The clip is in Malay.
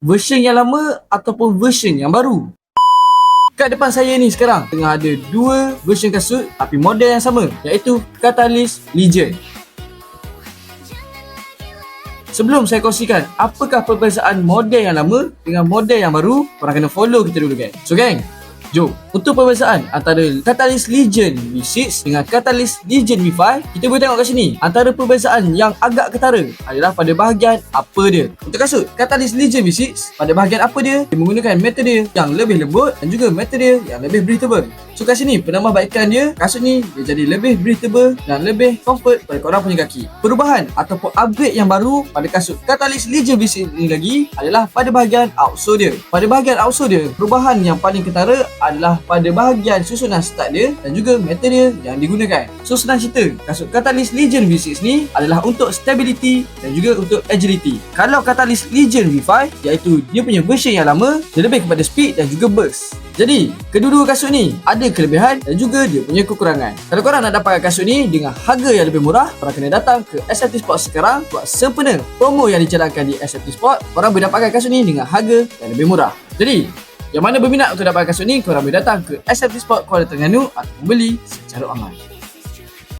version yang lama ataupun version yang baru. Kat depan saya ni sekarang tengah ada dua version kasut tapi model yang sama, iaitu Catalyst Legend. Sebelum saya kongsikan apakah perbezaan model yang lama dengan model yang baru, korang kena follow kita dulu gang. So gang, jom. Untuk perbezaan antara Catalyst Legend V6 dengan Catalyst Legend V5, kita boleh tengok kat sini. Antara perbezaan yang agak ketara adalah pada bahagian upper dia. Untuk kasut Catalyst Legend V6, pada bahagian upper dia menggunakan material yang lebih lembut dan juga material yang lebih breathable. So kat sini penambahbaikan dia, kasut ni dia jadi lebih breathable dan lebih comfort pada korang punya kaki. Perubahan ataupun upgrade yang baru pada kasut Catalyst Legend V6 ni lagi adalah pada bahagian outsole dia. Pada bahagian outsole dia, perubahan yang paling ketara adalah pada bahagian susunan stud dia dan juga material yang digunakan. So senang cerita, kasut Catalyst Legend V6 ni adalah untuk stability dan juga untuk agility. Kalau Catalyst Legend V5, iaitu dia punya version yang lama, dia lebih kepada speed dan juga burst. Jadi, kedua-dua kasut ni ada kelebihan dan juga dia punya kekurangan. Kalau korang nak dapatkan kasut ni dengan harga yang lebih murah, korang kena datang ke SFT Sport sekarang buat sempena promo yang dijalankan di SFT Sport. Korang boleh dapatkan kasut ni dengan harga yang lebih murah. Jadi, yang mana berminat untuk dapatkan kasut ni, korang boleh datang ke SFT Sport Kuala Terengganu atau membeli secara online.